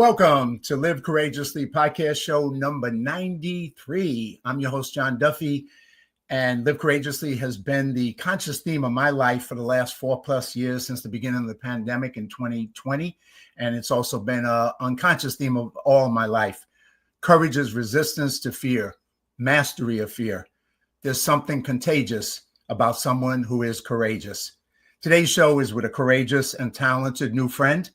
Welcome to Live Courageously podcast show number 93. I'm your host, John Duffy, and Live Courageously has been the conscious theme of my life for the last 4+ years since the beginning of the pandemic in 2020. And it's also been an unconscious theme of all my life. Courage is resistance to fear, mastery of fear. There's something contagious about someone who is courageous. Today's show is with a courageous and talented new friend,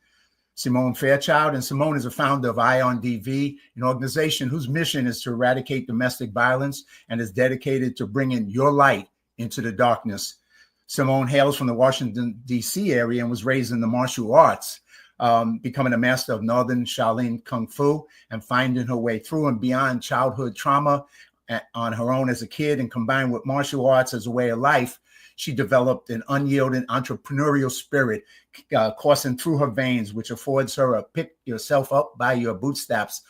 Symone Fairchild, and Symone is a founder of Ion DV, an organization whose mission is to eradicate domestic violence and is dedicated to bringing your light into the darkness. Symone hails from the Washington, D.C. area and was raised in the martial arts, becoming a master of Northern Shaolin Kung Fu and finding her way through and beyond childhood trauma on her own as a kid, and combined with martial arts as a way of life. She developed an unyielding entrepreneurial spirit coursing through her veins, which affords her a pick yourself up by your bootstraps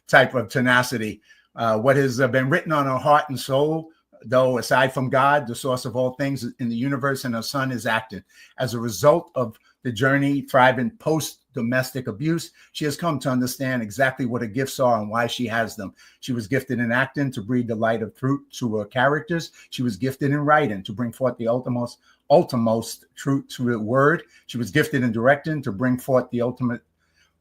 type of tenacity. What has been written on her heart and soul, though, aside from God, the source of all things in the universe, and her son is acting. As a result of the journey thriving post-domestic abuse, she has come to understand exactly what her gifts are and why she has them. She was gifted in acting to breathe the light of truth to her characters. She was gifted in writing to bring forth the ultimate truth to the word. She was gifted in directing to bring forth the ultimate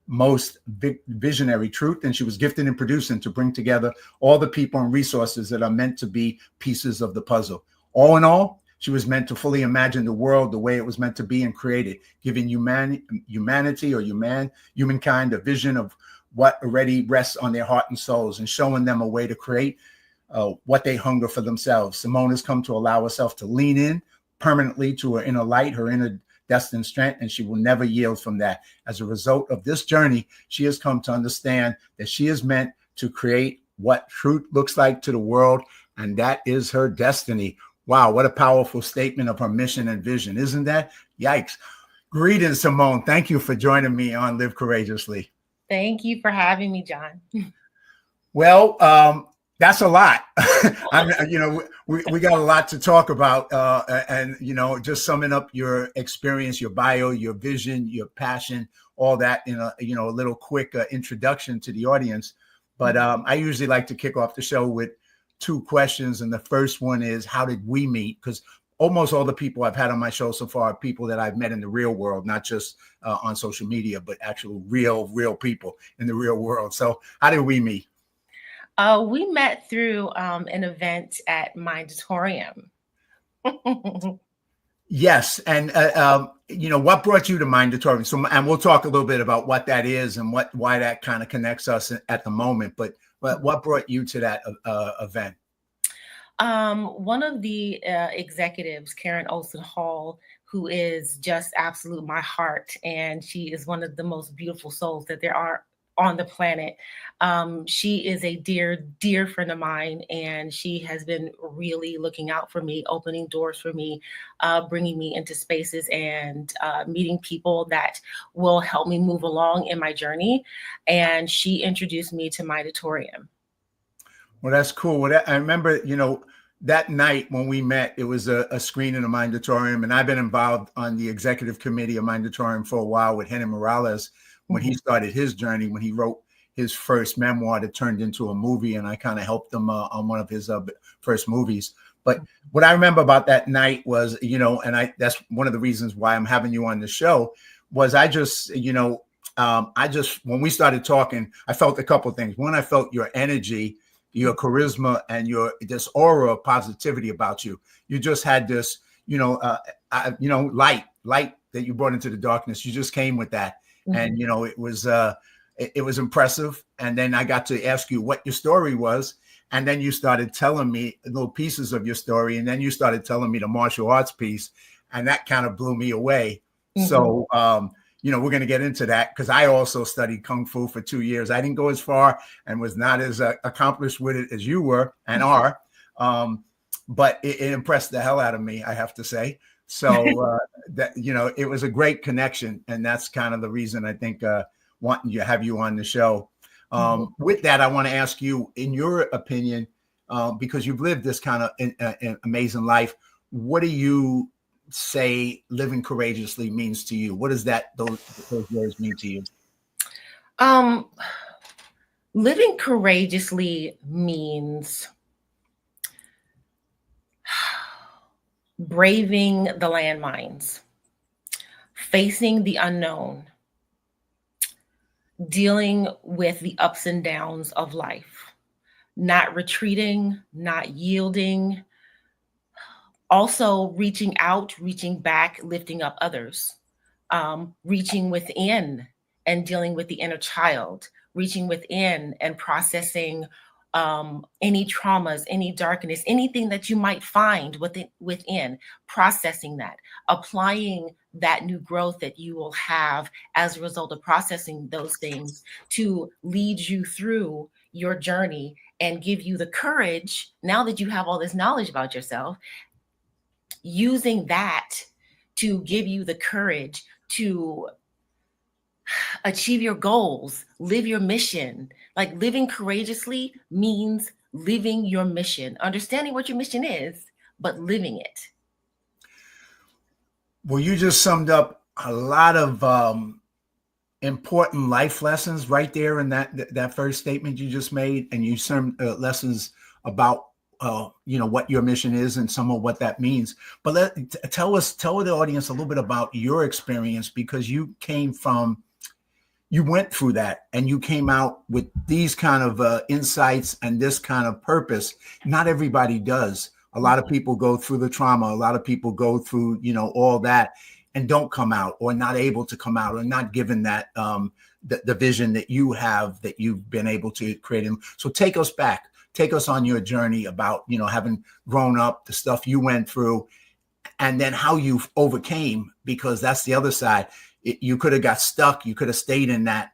most visionary truth. And she was gifted in producing to bring together all the people and resources that are meant to be pieces of the puzzle. All in all, she was meant to fully imagine the world the way it was meant to be and created, giving humanity or humankind a vision of what already rests on their heart and souls, and showing them a way to create what they hunger for themselves. Symone has come to allow herself to lean in permanently to her inner light, her inner destined strength, and she will never yield from that. As a result of this journey, she has come to understand that she is meant to create what truth looks like to the world, and that is her destiny. Wow, what a powerful statement of her mission and vision, isn't that? Yikes. Greetings, Symone. Thank you for joining me on Live Courageously. Thank you for having me, John. Well, that's a lot. We got a lot to talk about, and just summing up your experience, your bio, your vision, your passion, all that in a little quick introduction to the audience. But I usually like to kick off the show with 2 questions, and the first one is, how did we meet? Because almost all the people I've had on my show so far are people that I've met in the real world, not just on social media, but actual real people in the real world. So how did we meet? We met through an event at Mindatorium. Yes, and what brought you to Mindatorium? So, and we'll talk a little bit about what that is and why that kind of connects us at the moment. But what brought you to that event? One of the executives, Karen Olsen Hall, who is just absolute my heart, and she is one of the most beautiful souls that there are on the planet. She is a dear friend of mine, and she has been really looking out for me, opening doors for me, bringing me into spaces and meeting people that will help me move along in my journey. And she introduced me to Mindatorium. Well, that's cool. Well, I remember, that night when we met, it was a screening of Mindatorium, and I've been involved on the executive committee of Mindatorium for a while with Henry Morales when he started his journey, when he wrote his first memoir that turned into a movie, and I kind of helped him on one of his first movies. But what I remember about that night was, that's one of the reasons why I'm having you on the show, was I just, when we started talking, I felt a couple of things. One, I felt your energy, your charisma, and this aura of positivity about you. You just had this, light that you brought into the darkness. You just came with that. And, it was impressive. And then I got to ask you what your story was. And then you started telling me little pieces of your story. And then you started telling me the martial arts piece. And that kind of blew me away. So, we're going to get into that, because I also studied Kung Fu for 2 years. I didn't go as far and was not as accomplished with it as you were and are. But it impressed the hell out of me, I have to say. So that, it was a great connection. And that's kind of the reason I think wanting to have you on the show. With that, I want to ask you, in your opinion, because you've lived this kind of an amazing life, what do you say living courageously means to you? What does those words mean to you? Um, Living courageously means braving the landmines, facing the unknown, dealing with the ups and downs of life, not retreating, not yielding, also reaching out, reaching back, lifting up others, reaching within and dealing with the inner child, reaching within and processing any traumas, any darkness, anything that you might find within, processing that, applying that new growth that you will have as a result of processing those things to lead you through your journey and give you the courage, now that you have all this knowledge about yourself, using that to give you the courage to achieve your goals, live your mission. Like living courageously means living your mission, understanding what your mission is, but living it. Well, you just summed up a lot of important life lessons right there in that first statement you just made, and you some lessons about what your mission is and some of what that means. But tell the audience a little bit about your experience, because you went through that and you came out with these kind of insights and this kind of purpose. Not everybody does. A lot of people go through the trauma. A lot of people go through, all that and don't come out, or not able to come out, or not given that the vision that you have, that you've been able to create. So take us back. Take us on your journey about, having grown up, the stuff you went through, and then how you overcame, because that's the other side. You could have got stuck. You could have stayed in that,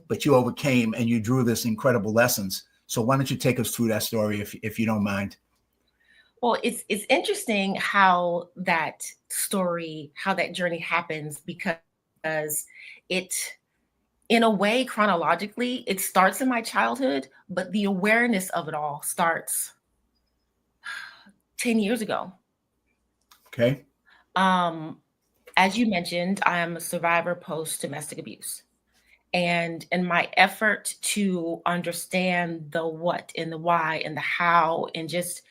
but you overcame and you drew this incredible lessons. So why don't you take us through that story, if you don't mind? Well, it's interesting how that story, how that journey happens, because it, in a way, chronologically, it starts in my childhood, but the awareness of it all starts 10 years ago. Okay. As you mentioned, I am a survivor post domestic abuse. And in my effort to understand the what and the why and the how, and just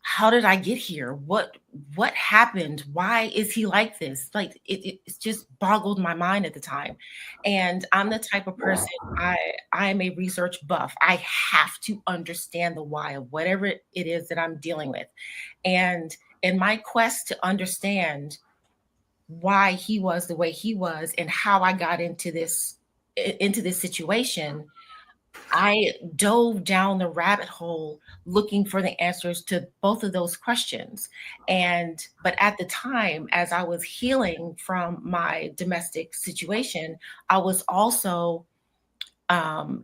how did I get here? What happened? Why is he like this? Like it just boggled my mind at the time. And I'm the type of person, I am a research buff. I have to understand the why of whatever it is that I'm dealing with. And in my quest to understand why he was the way he was and how I got into this situation, I dove down the rabbit hole looking for the answers to both of those questions. But at the time, as I was healing from my domestic situation, I was also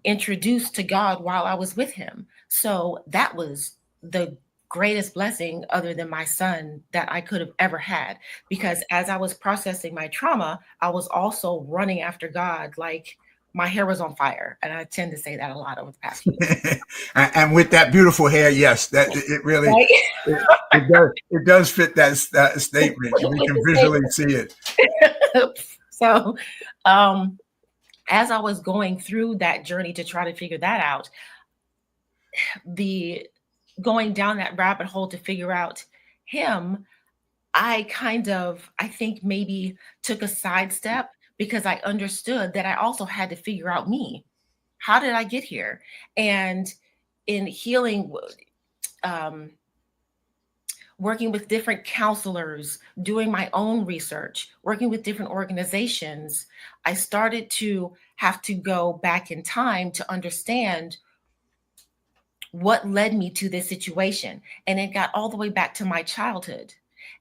introduced to God while I was with him. So that was the greatest blessing, other than my son, that I could have ever had. Because as I was processing my trauma, I was also running after God like my hair was on fire. And I tend to say that a lot over the past few years. And with that beautiful hair, yes, that it really right? it does fit that statement. We can visually see it. So as I was going through that journey to try to figure that out, going down that rabbit hole to figure out him, I think maybe took a sidestep, because I understood that I also had to figure out me. How did I get here? And in healing, working with different counselors, doing my own research, working with different organizations, I started to have to go back in time to understand what led me to this situation. And it got all the way back to my childhood.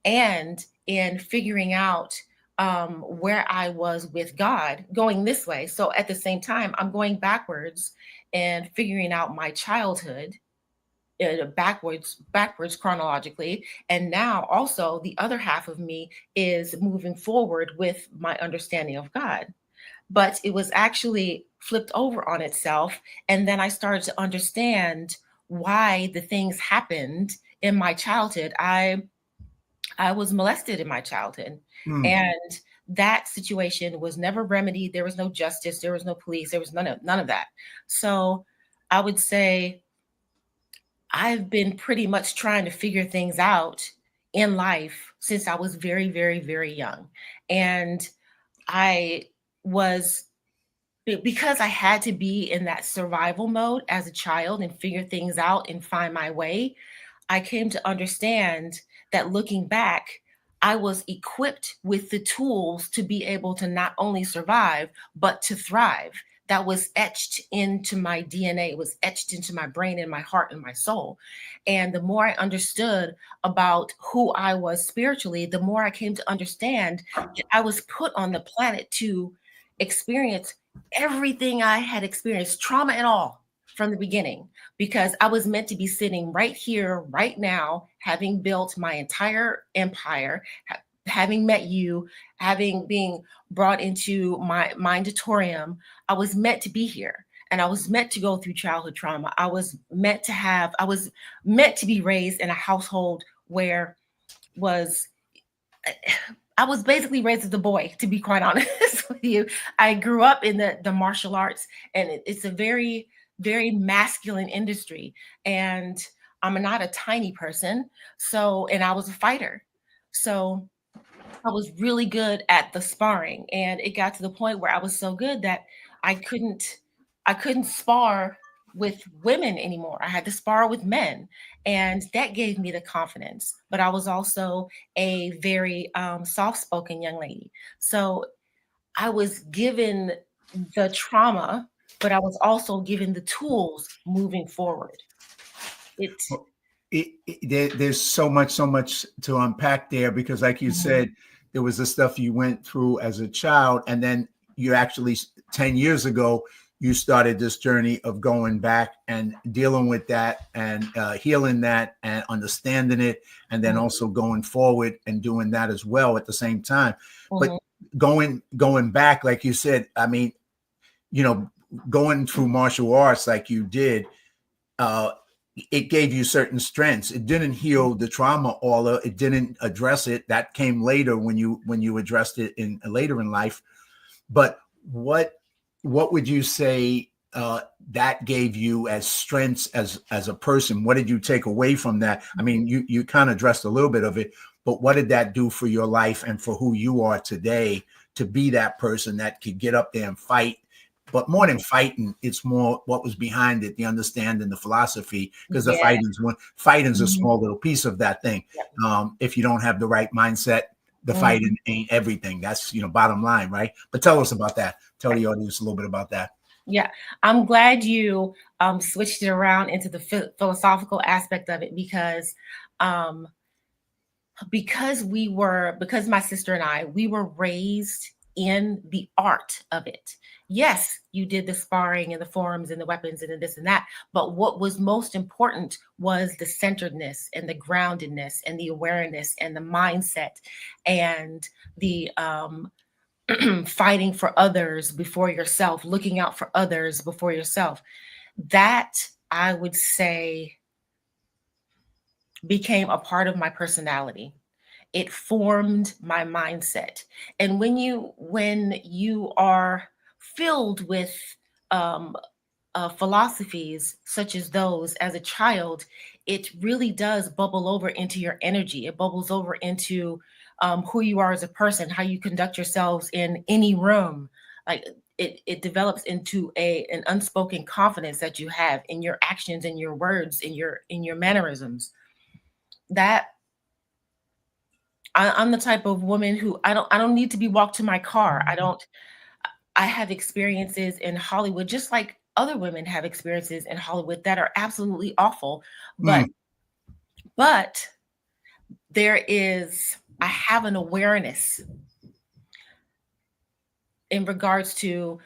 And in figuring out where I was with God, going this way. So at the same time, I'm going backwards and figuring out my childhood backwards chronologically. And now also the other half of me is moving forward with my understanding of God. But it was actually flipped over on itself. And then I started to understand why the things happened in my childhood. I was molested in my childhood. Mm. And that situation was never remedied. There was no justice, there was no police, there was none of that. So I would say I've been pretty much trying to figure things out in life since I was very, very, very young. And I was because I had to be in that survival mode as a child and figure things out and find my way. I came to understand that looking back, I was equipped with the tools to be able to not only survive, but to thrive. That was etched into my DNA, it was etched into my brain and my heart and my soul. And the more I understood about who I was spiritually, the more I came to understand that I was put on the planet to experience everything I had experienced, trauma and all, from the beginning, because I was meant to be sitting right here, right now, having built my entire empire, having met you, having being brought into my mindatorium. I was meant to be here. And I was meant to go through childhood trauma. I was meant to be raised in a household where was I was basically raised as a boy, to be quite honest with you. I grew up in the martial arts, and it's a very, very masculine industry. And I'm not a tiny person. So, and I was a fighter. So I was really good at the sparring, and it got to the point where I was so good that I couldn't I couldn't spar with women anymore. I had to spar with men, and that gave me the confidence. But I was also a very soft-spoken young lady, so I was given the trauma, but I was also given the tools moving forward. It. There's so much to unpack there because, like you Mhm. said, there was the stuff you went through as a child, and then you actually 10 years ago you started this journey of going back and dealing with that and healing that and understanding it, and then Mhm. also going forward and doing that as well at the same time. But Mhm. going back, like you said, I mean, you know, going through martial arts like you did, uh, it gave you certain strengths. It didn't heal the trauma all of it, didn't address it. That came later when you addressed it in later in life. But what what would you say that gave you as strengths as a person? What did you take away from that? I mean, you kind of addressed a little bit of it, but what did that do for your life and for who you are today to be that person that could get up there and fight? But more than fighting, it's more what was behind it, the understanding, the philosophy, because the Yeah. fighting's a Mhm. small little piece of that thing. Yep. If you don't have the right mindset, the Mhm. fighting ain't everything. That's bottom line, right? But tell us about that. Tell the audience a little bit about that. Yeah, I'm glad you switched it around into the philosophical aspect of it um, because my sister and we were raised in the art of it. Yes, you did the sparring and the forms and the weapons and the this and that, but what was most important was the centeredness and the groundedness and the awareness and the mindset and the fighting for others before yourself, looking out for others before yourself. That I would say became a part of my personality. It formed my mindset. And when you are filled with um, philosophies such as those as a child, it really does bubble over into your energy. It bubbles over into who you are as a person, how you conduct yourselves in any room. Like it develops into an unspoken confidence that you have in your actions, in your words, in your mannerisms. That I'm the type of woman who I don't need to be walked to my car. I have experiences in Hollywood, just like other women have experiences in Hollywood that are absolutely awful. But Mm, but I have an awareness in regards to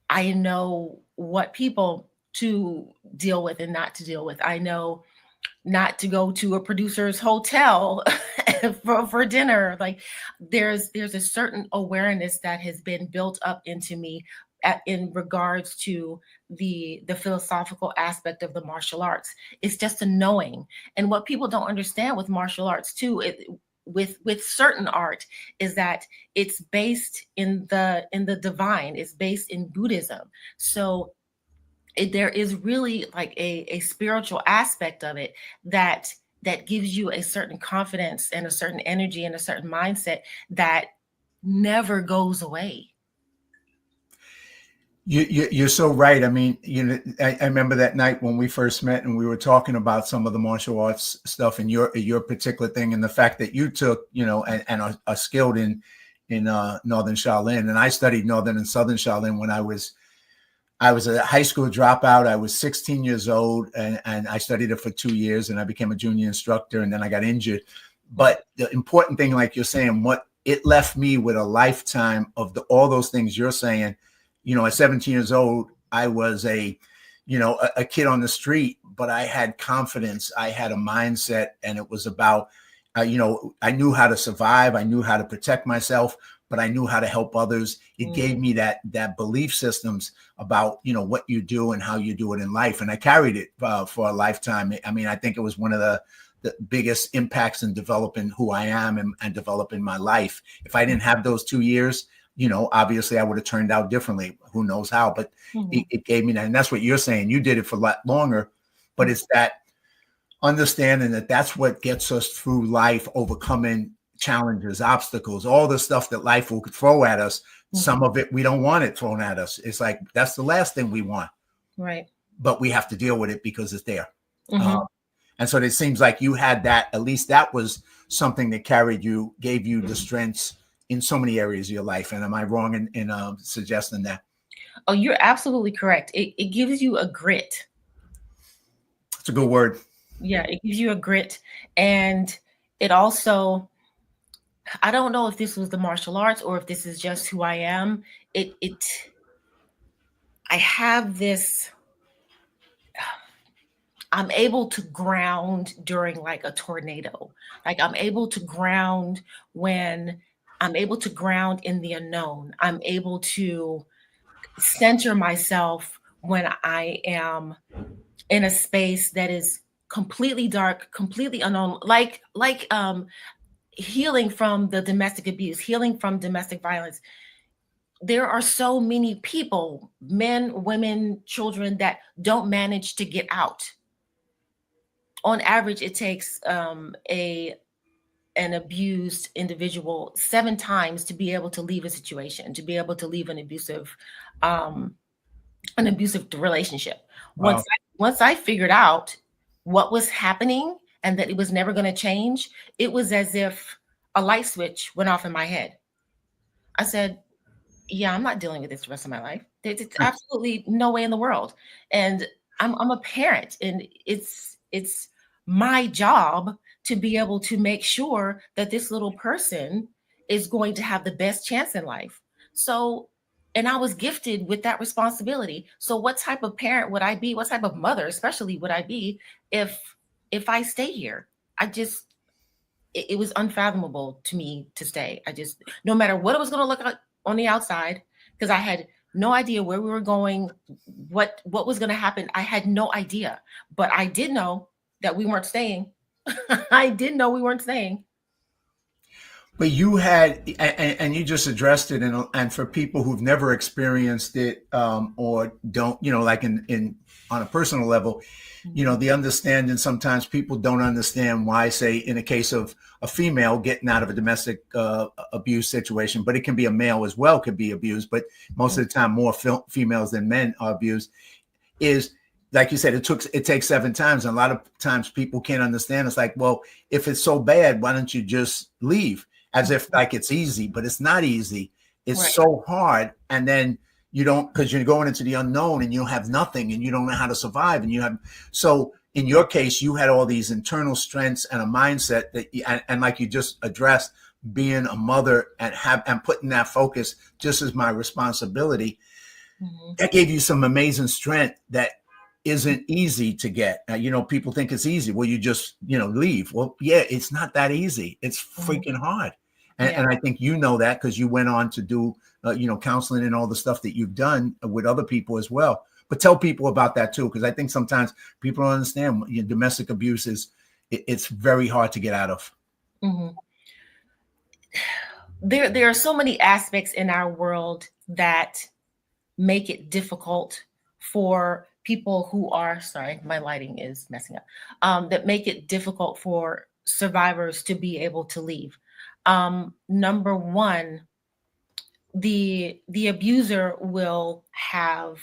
I know what people to deal with and not to deal with. I know not to go to a producer's hotel for dinner. Like there's a certain awareness that has been built up into me in regards to the philosophical aspect of the martial arts. It's just a knowing. And what people don't understand with martial arts too, with certain art is that it's based in the divine. It's based in Buddhism. So there is really like a spiritual aspect of it that gives you a certain confidence and a certain energy and a certain mindset that never goes away. You're so right. I mean, I remember that night when we first met and we were talking about some of the martial arts stuff and your particular thing and the fact that you took, and are skilled in Northern Shaolin. And I studied Northern and Southern Shaolin when I was a high school dropout. I was 16 years old and I studied it for 2 years and I became a junior instructor and then I got injured. But the important thing, like you're saying, what it left me with a lifetime of all those things you're saying. At 17 years old, I was a kid on the street, but I had confidence. I had a mindset, and it was about, I knew how to survive. I knew how to protect myself, but I knew how to help others. It gave me that belief systems about, what you do and how you do it in life. And I carried it for a lifetime. I mean, I think it was one of the biggest impacts in developing who I am and developing my life. If I didn't have those 2 years, obviously I would have turned out differently. Who knows how, but it gave me that. And that's what you're saying. You did it for a lot longer, but it's that understanding that that's what gets us through life, overcoming challenges, obstacles, all the stuff that life will throw at us. Some of it, we don't want it thrown at us. It's like, that's the last thing we want. Right. But we have to deal with it because it's there. And so it seems like you had that, at least that was something that carried you, gave you the strengths in so many areas of your life. And am I wrong in suggesting that? Oh, you're absolutely correct. It gives you a grit. It's a good word. Yeah, it gives you a grit. And it also, I don't know if this was the martial arts or if this is just who I am. I have this, I'm able to ground during like a tornado. Like I'm able to ground when I'm able to ground in the unknown. I'm able to center myself when I am in a space that is completely dark, completely unknown, like healing from the domestic abuse, healing from domestic violence. There are so many people, men, women, children, that don't manage to get out. On average, it takes an abused individual 7 times to be able to leave a situation, to be able to leave an abusive relationship. Wow. Once I figured out what was happening and that it was never going to change, it was as if a light switch went off in my head. I said, yeah, I'm not dealing with this the rest of my life. There's absolutely no way in the world. And I'm a parent, and it's my job to be able to make sure that this little person is going to have the best chance in life. So, and I was gifted with that responsibility. So what type of parent would I be? What type of mother, especially, would I be if I stay here? It was unfathomable to me to stay. No matter what it was going to look like on the outside, because I had no idea where we were going, what was going to happen. I had no idea, but I did know that we weren't staying. I did know we weren't staying. But you had, and you just addressed it, and for people who've never experienced it or don't, like in on a personal level, the understanding, sometimes people don't understand why, say, in a case of a female getting out of a domestic abuse situation, but it can be a male as well, could be abused, but most of the time more females than men are abused, is, like you said, it takes 7 times. And a lot of times people can't understand. It's like, well, if it's so bad, why don't you just leave? As if like it's easy, but it's not easy. It's Right. so hard. And then you don't, because you're going into the unknown and you have nothing and you don't know how to survive. So in your case, you had all these internal strengths and a mindset that, and like you just addressed, being a mother and putting that focus just as my responsibility, that gave you some amazing strength that isn't easy to get. People think it's easy. Well, you just, leave. Well, yeah, it's not that easy. It's freaking hard. And I think that because you went on to do, counseling and all the stuff that you've done with other people as well. But tell people about that too, because I think sometimes people don't understand domestic abuse it's very hard to get out of. there are so many aspects in our world that make it difficult for people who are, sorry, my lighting is messing up, that make it difficult for survivors to be able to leave. Number one, the abuser will have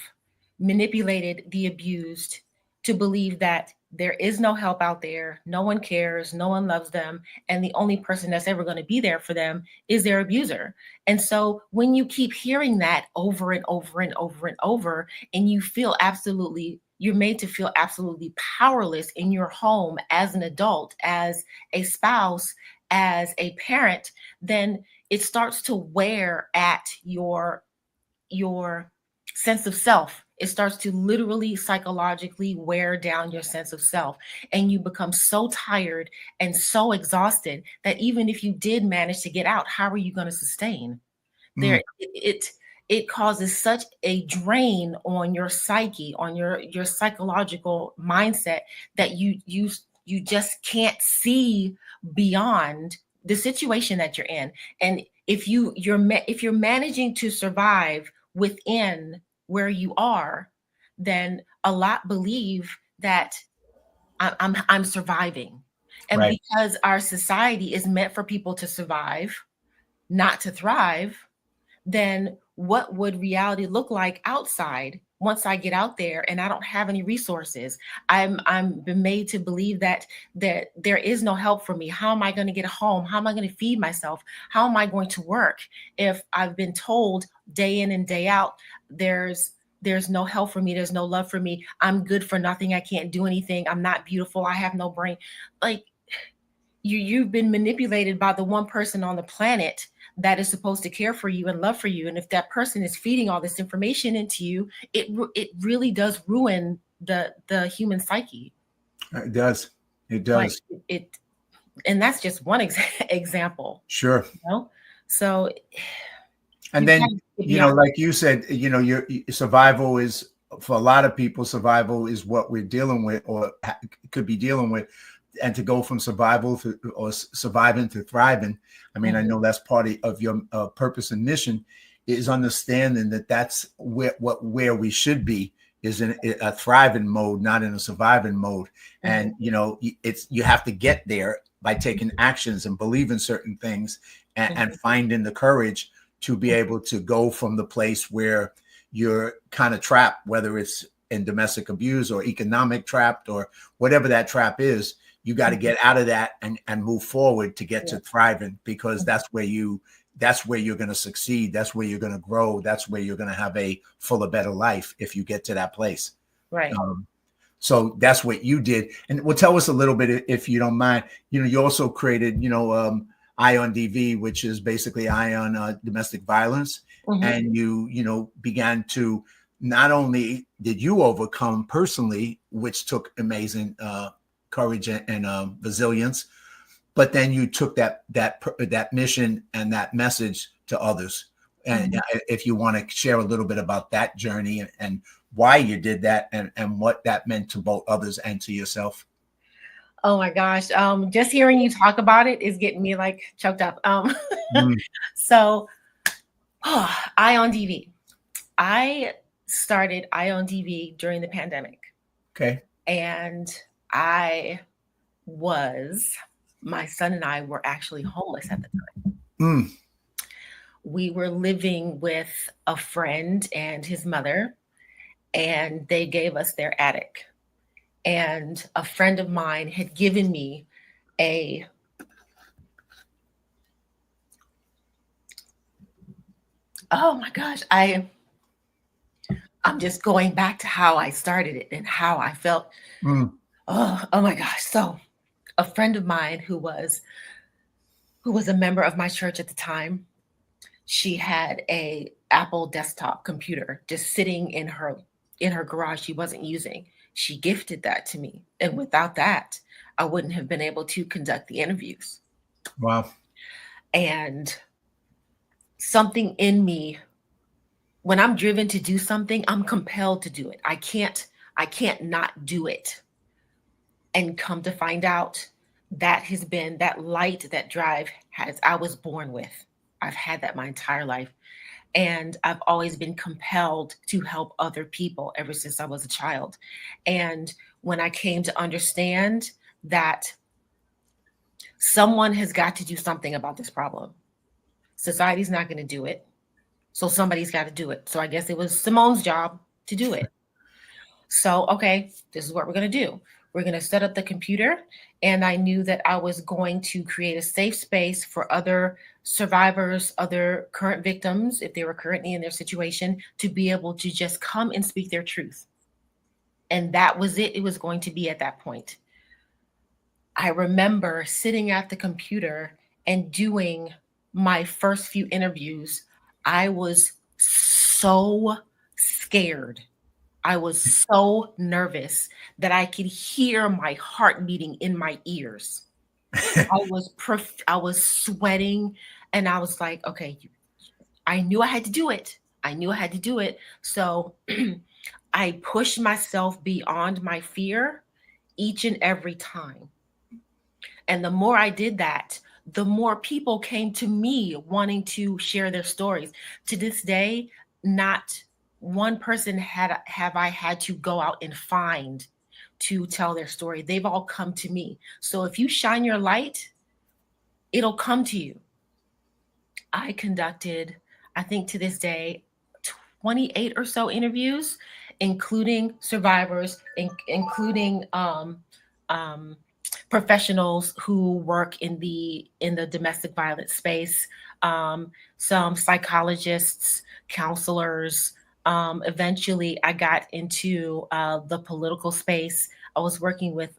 manipulated the abused to believe that there is no help out there, no one cares, no one loves them, and the only person that's ever going to be there for them is their abuser. And so when you keep hearing that over and over and over and over, and you're made to feel absolutely powerless in your home as an adult, as a spouse, as a parent, then it starts to wear at your sense of self. It starts to literally psychologically wear down your sense of self. And you become so tired and so exhausted that even if you did manage to get out, how are you going to sustain? It causes such a drain on your psyche, on your psychological mindset, that you just can't see beyond the situation that you're in. And if you're managing to survive within where you are, then a lot believe that I'm surviving. And Right. because our society is meant for people to survive, not to thrive, then what would reality look like outside once I get out there and I don't have any resources? I'm been made to believe that there is no help for me. How am I going to get home? How am I going to feed myself? How am I going to work if I've been told day in and day out there's no help for me, there's no love for me, I'm good for nothing, I can't do anything, I'm not beautiful, I have no brain. Like, you've been manipulated by the one person on the planet that is supposed to care for you and love for you. And if that person is feeding all this information into you, it really does ruin the human psyche. It does. It Like does. it, and that's just one example. Sure. You know, so And you then, gotta get beyond. like you said, your survival is, for a lot of people, survival is what we're dealing with, or could be dealing with. And to go from survival to, or surviving to thriving. I mean, I know that's part of your purpose and mission, is understanding that that's where we should be, is in a thriving mode, not in a surviving mode. And you have to get there by taking actions and believing certain things, and finding the courage to be able to go from the place where you're kind of trapped, whether it's in domestic abuse or economic trapped or whatever that trap is. You got to get out of that and move forward to get to thriving, because that's where you're going to succeed. That's where you're going to grow. That's where you're going to have a fuller, better life if you get to that place. Right. So that's what you did. And well, tell us a little bit, if you don't mind. You also created, ION DV, which is basically ION domestic violence. And you began to, not only did you overcome personally, which took amazing courage and resilience, but then you took that mission and that message to others. And if you want to share a little bit about that journey and why you did that, and what that meant to both others and to yourself. Oh my gosh. Just hearing you talk about it is getting me like choked up. So ION DV. I started ION DV during the pandemic. Okay. And my son and I were actually homeless at the time. We were living with a friend and his mother, and they gave us their attic. And a friend of mine had given me oh my gosh, I'm just going back to how I started it and how I felt. Oh my gosh. So a friend of mine who was a member of my church at the time, she had a Apple desktop computer just sitting in her garage she wasn't using. She gifted that to me. And without that, I wouldn't have been able to conduct the interviews. Wow. And something in me, when I'm driven to do something, I'm compelled to do it. I can't not do it. And come to find out, that has been that light, that drive I was born with. I've had that my entire life. And I've always been compelled to help other people ever since I was a child. And when I came to understand that someone has got to do something about this problem, society's not going to do it. So somebody's got to do it. So I guess it was Symone's job to do it. So, okay, this is what we're going to do. We're going to set up the computer. And I knew that I was going to create a safe space for other survivors, other current victims, if they were currently in their situation, to be able to just come and speak their truth. And that was it. It was going to be at that point. I remember sitting at the computer and doing my first few interviews. I was so scared. I was so nervous that I could hear my heart beating in my ears. I was sweating, and I was like, okay, I knew I had to do it. I knew I had to do it. So I pushed myself beyond my fear each and every time. And the more I did that, the more people came to me wanting to share their stories. To this day, not one person have I had to go out and find to tell their story. They've all come to me. So if you shine your light, it'll come to you. I conducted, I think to this day, 28 or so interviews, including survivors, including professionals who work in the domestic violence space, some psychologists, counselors. Eventually, I got into the political space. I was working with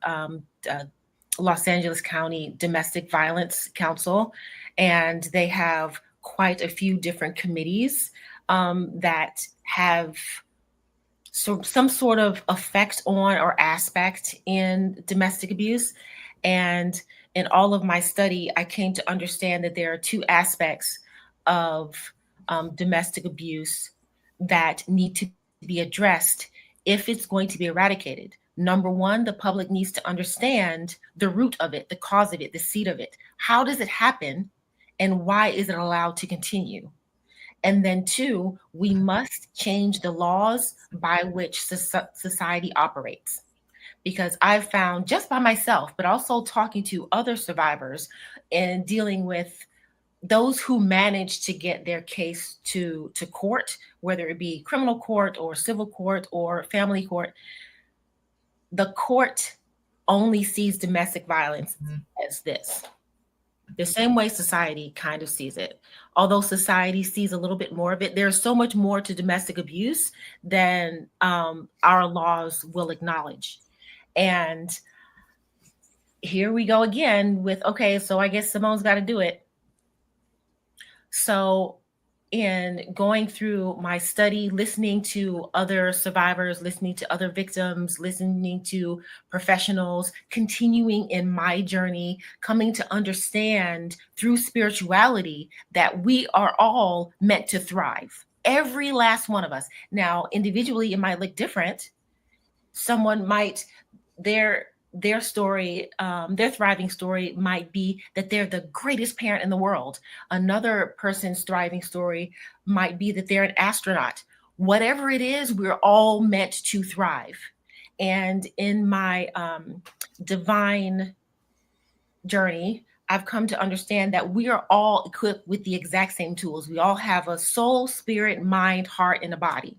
Los Angeles County Domestic Violence Council, and they have quite a few different committees that have some sort of effect on or aspect in domestic abuse. And in all of my study, I came to understand that there are two aspects of domestic abuse that need to be addressed if it's going to be eradicated. Number one, the public needs to understand the root of it, the cause of it, the seed of it. How does it happen, and why is it allowed to continue? And then two, we must change the laws by which society operates. Because I've found just by myself, but also talking to other survivors and dealing with those who manage to get their case to court, whether it be criminal court or civil court or family court, the court only sees domestic violence as this. The same way society kind of sees it. Although society sees a little bit more of it, there's so much more to domestic abuse than our laws will acknowledge. And here we go again with, okay, so I guess Symone's got to do it. So in going through my study, listening to other survivors, listening to other victims, listening to professionals, continuing in my journey, coming to understand through spirituality that we are all meant to thrive. Every last one of us. Now, individually, it might look different. Someone might, their story, their thriving story might be that they're the greatest parent in the world. Another person's thriving story might be that they're an astronaut. Whatever it is, we're all meant to thrive. And in my divine journey, I've come to understand that we are all equipped with the exact same tools. We all have a soul, spirit, mind, heart, and a body.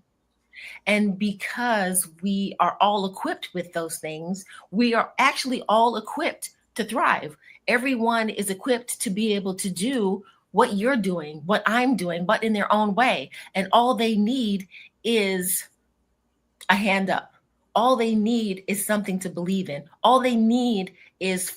And because we are all equipped with those things, we are actually all equipped to thrive. Everyone is equipped to be able to do what you're doing, what I'm doing, but in their own way. And all they need is a hand up. All they need is something to believe in. All they need is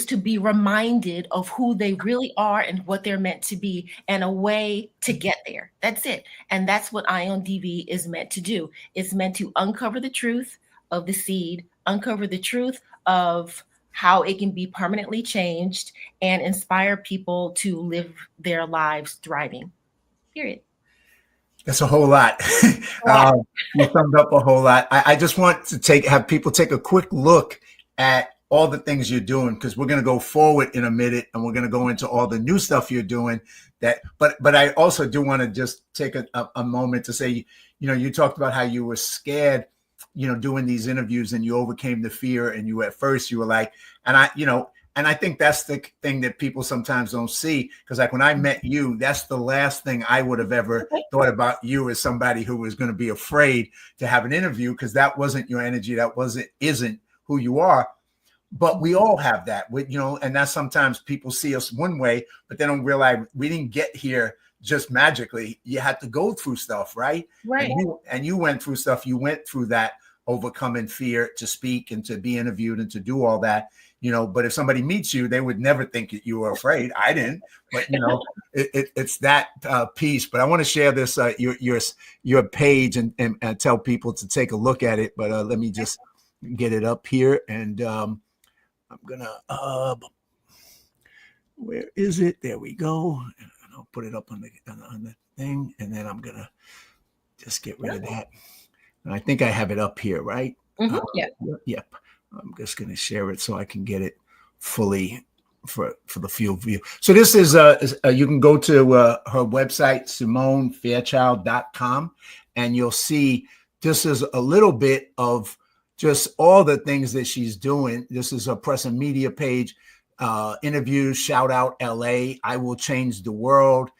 to be reminded of who they really are and what they're meant to be, and a way to get there. That's it. And that's what Ion DV is meant to do. It's meant to uncover the truth of the seed, uncover the truth of how it can be permanently changed, and inspire people to live their lives thriving. Period. That's a whole lot. You summed up a whole lot. I just want to have people take a quick look at all the things you're doing, because we're going to go forward in a minute and we're going to go into all the new stuff you're doing. But I also do want to just take a moment to say, you talked about how you were scared, doing these interviews, and you overcame the fear, and at first you were like, and I think that's the thing that people sometimes don't see, because like when I met you, that's the last thing I would have ever thought about you as somebody who was going to be afraid to have an interview, because that wasn't your energy. That isn't who you are. But we all have that, and that's sometimes people see us one way, but they don't realize we didn't get here just magically. You had to go through stuff, right? Right. And you went through stuff. You went through that, overcoming fear to speak and to be interviewed and to do all that. But if somebody meets you, they would never think that you were afraid. I didn't, but it's that piece. But I want to share this your page and tell people to take a look at it. But let me just get it up here, and I'm gonna where is it? There we go. And I'll put it up on the thing, and then I'm gonna just get rid of that. And I think I have it up here, right? Mm-hmm. Yeah. Yep. I'm just going to share it so I can get it fully for the field view. So this is you can go to her website, SymoneFairchild.com, and you'll see this is a little bit of just all the things that she's doing. This is a press and media page, interviews, shout out LA, I Will Change the World,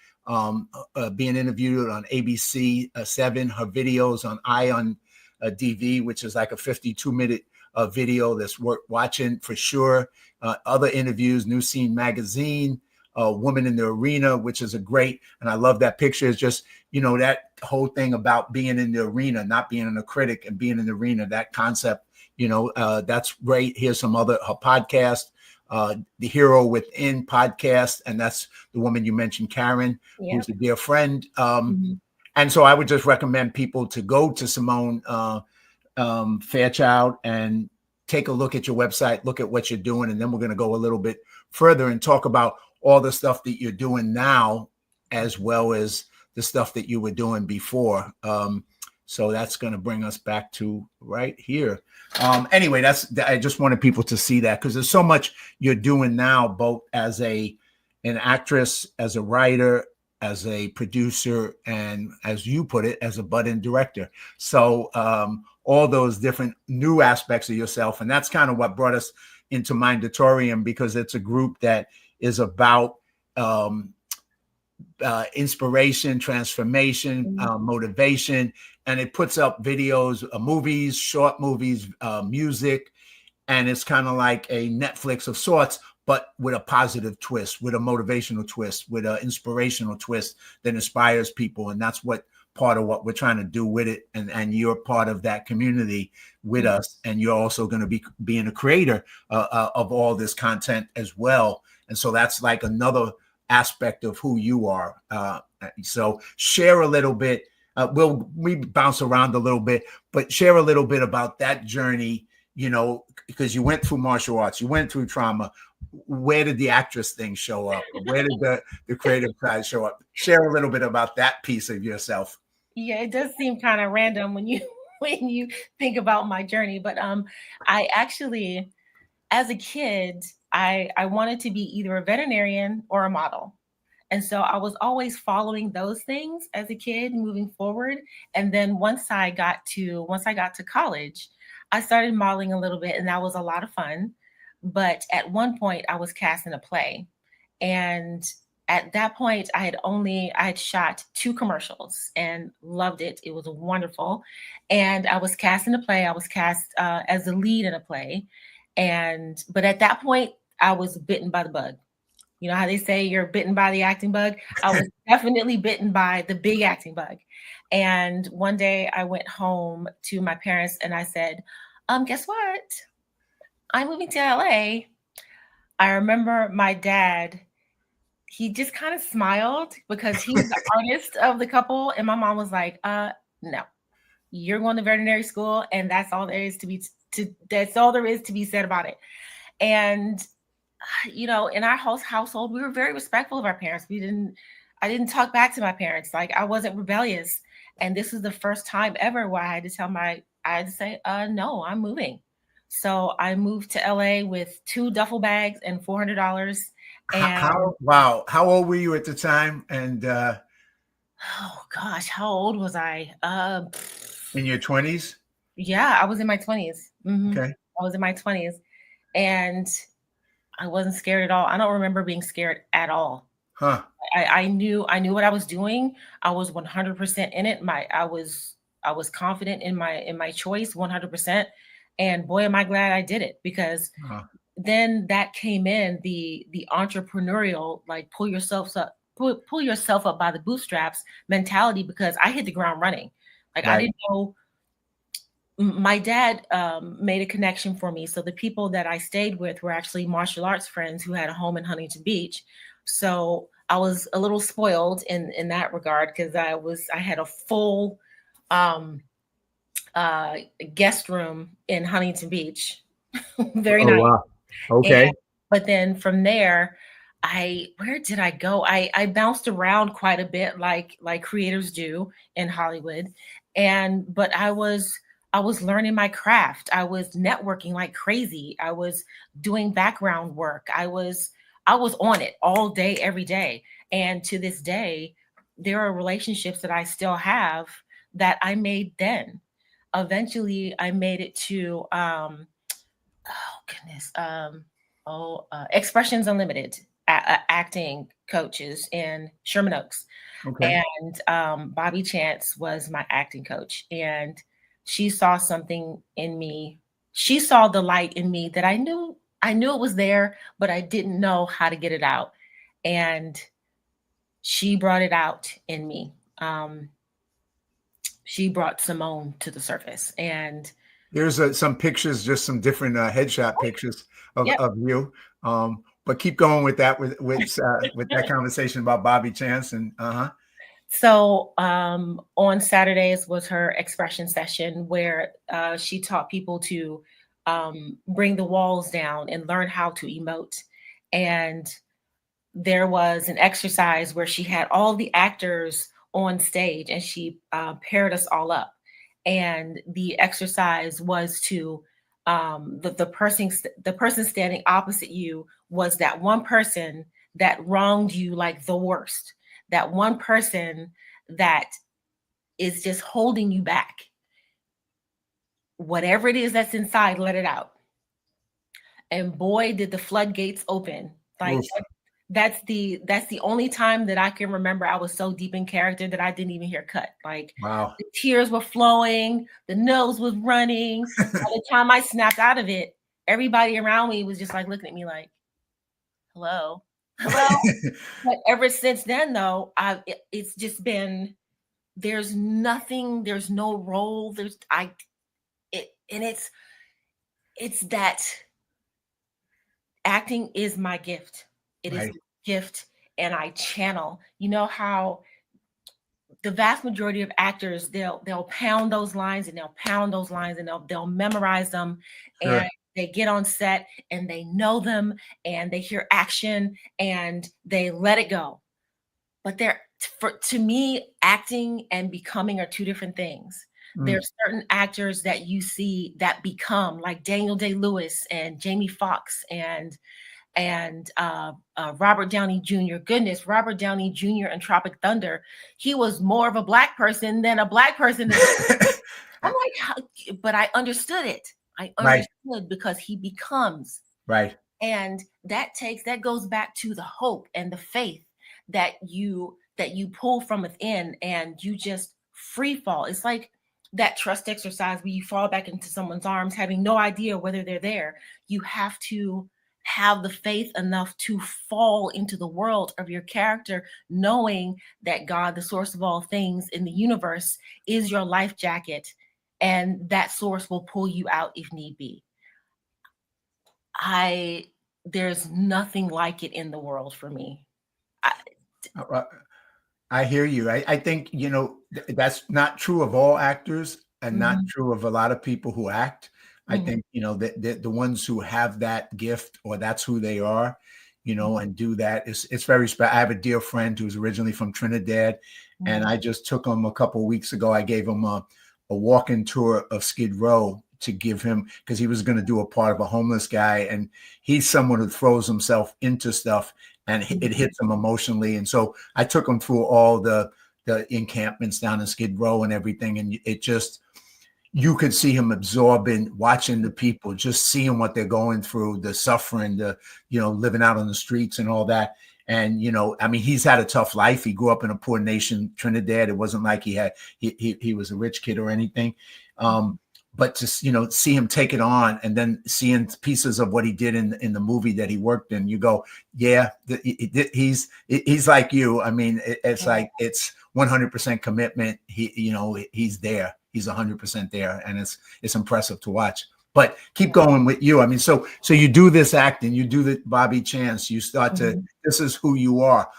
being interviewed on ABC 7, her videos on Ion DV, which is like a 52-minute video that's worth watching for sure. Other interviews, New Scene Magazine, Woman in the Arena, which is a great, and I love that picture. It's just, that whole thing about being in the arena, not being a critic and being in the arena, that concept, that's great. Here's some her podcast, The Hero Within podcast, and that's the woman you mentioned, Karen, who's a dear friend. And so I would just recommend people to go to Symone Fairchild and take a look at your website, look at what you're doing, and then we're going to go a little bit further and talk about all the stuff that you're doing now, as well as the stuff that you were doing before. So that's going to bring us back to right here. Anyway, I just wanted people to see that, because there's so much you're doing now, both as an actress, as a writer, as a producer, and as you put it, as a budding director. So all those different new aspects of yourself. And that's kind of what brought us into Mindatorium, because it's a group that is about inspiration, transformation, motivation. And it puts up videos, movies, short movies, music. And it's kind of like a Netflix of sorts, but with a positive twist, with a motivational twist, with an inspirational twist that inspires people. And that's part of what we're trying to do with it. And you're part of that community with us. And you're also going to be being a creator of all this content as well. And so that's like another aspect of who you are. So share a little bit. We bounce around a little bit, but share a little bit about that journey, because you went through martial arts, you went through trauma. Where did the actress thing show up? Where did the creative side show up? Share a little bit about that piece of yourself. Yeah, it does seem kind of random when you think about my journey, but I actually, as a kid, I wanted to be either a veterinarian or a model. And so I was always following those things as a kid moving forward. And then once I got to college, I started modeling a little bit, and that was a lot of fun. But at one point I was cast in a play, and at that point I had shot 2 commercials and loved it. It was wonderful. And I was cast in a play. I was cast as the lead in a play. But at that point I was bitten by the bug. You know how they say you're bitten by the acting bug? I was definitely bitten by the big acting bug. And one day I went home to my parents and I said, guess what? I'm moving to LA. I remember my dad, he just kind of smiled because he's the artist of the couple. And my mom was like, no, you're going to veterinary school, and that's all there is to be said about it. And in our household, we were very respectful of our parents. I didn't talk back to my parents. Like, I wasn't rebellious. And this was the first time ever where I had to say, no, I'm moving. So I moved to LA with 2 duffel bags and $400. And Wow. How old were you at the time? And oh gosh, how old was I? in your 20s? Yeah, I was in my 20s. Okay. I was in my 20s, and I wasn't scared at all. I don't remember being scared at all. Huh. I knew what I was doing. I was 100% in it. I was confident in my choice 100%. And boy, am I glad I did it, because Uh, then that came in the entrepreneurial, like pull yourself up by the bootstraps mentality, because I hit the ground running. Like I right. didn't know. My dad made a connection for me. So the people that I stayed with were actually martial arts friends who had a home in Huntington Beach. So I was a little spoiled in that regard, because I had a full um, uh, guest room in Huntington Beach. Very Oh, nice. wow. And Okay. but then from there, where did I go? I bounced around quite a bit, like creators do in Hollywood. But I was learning my craft. I was networking like crazy. I was doing background work. I was on it all day, every day. And to this day, there are relationships that I still have that I made then. Eventually, I made it to oh goodness, Expressions Unlimited, acting coaches in Sherman Oaks. Okay. And Bobby Chance was my acting coach, and she saw something in me. She saw the light in me that I knew it was there, but I didn't know how to get it out. And she brought it out in me. She brought Symone to the surface. And Here's some pictures, just some different headshot pictures yep. of you. But keep going with that with that conversation about Bobby Chance and So on Saturdays was her expression session, where she taught people to bring the walls down and learn how to emote. And there was an exercise where she had all the actors on stage, and she paired us all up. And the exercise was to the person standing opposite you was that one person that wronged you like the worst, that one person that is just holding you back. Whatever it is that's inside, let it out. And boy, did the floodgates open. Like oof, that's the only time that I can remember I was so deep in character that I didn't even hear cut. Like wow. the tears were flowing, the nose was running. By the time I snapped out of it, everybody around me was just like looking at me like, hello, hello. But ever since then, though, it's just been, there's nothing, there's no role, and it's that acting is my gift. It is Right. my gift, and I channel. You know how the vast majority of actors, they'll pound those lines and they'll pound those lines and they'll memorize them, and Sure. they get on set and they know them and they hear action and they let it go. But to me, acting and becoming are two different things. Mm, There's certain actors that you see that become, like Daniel Day-Lewis and Jamie Foxx and Robert Downey Jr. Goodness, Robert Downey Jr. in Tropic Thunder, he was more of a black person than a black person. I'm like, but I understood it. I right. understood because he becomes. Right. And that goes back to the hope and the faith that you pull from within, and you just free fall. It's like that trust exercise where you fall back into someone's arms having no idea whether they're there. You have to have the faith enough to fall into the world of your character, knowing that God, the source of all things in the universe, is your life jacket, and that source will pull you out if need be. There's nothing like it in the world for me. Uh, I hear you. I think, that's not true of all actors and not Mhm, true of a lot of people who act. I mhm, think, the ones who have that gift, or that's who they are, and do that. It's very special. I have a dear friend who's originally from Trinidad, and mhm, I just took him a couple of weeks ago. I gave him a walking tour of Skid Row, to give him, because he was going to do a part of a homeless guy, and he's someone who throws himself into stuff and it hits him emotionally. And so I took him through all the encampments down in Skid Row and everything, and it just, you could see him absorbing, watching the people, just seeing what they're going through, the suffering, the, you know, living out on the streets and all that. And, you know, I mean, he's had a tough life. He grew up in a poor nation, Trinidad. It wasn't like he was a rich kid or anything. But to, you know, see him take it on, and then seeing pieces of what he did in the movie that he worked in, you go, yeah, he's like you. I mean, it's like, it's 100% commitment. You know, he's there. He's 100% there, and it's impressive to watch. But keep going with you. I mean, so you do this acting, you do the Bobby Chance, you start to, this is who you are.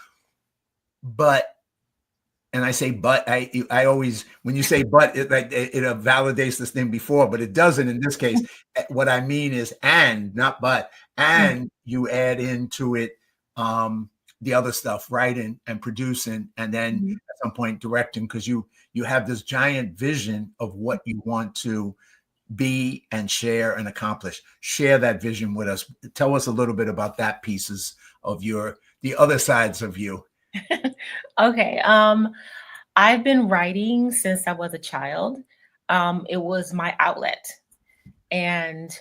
But, and I say, but I always, when you say, but it validates this thing before, but it doesn't in this case. What I mean is, and not but, and you add into it the other stuff, writing and producing, and then at some point directing, because you have this giant vision of what you want to be and share and accomplish. Share that vision with us. Tell us a little bit about that pieces of the other sides of you. Okay. I've been writing since I was a child. It was my outlet. And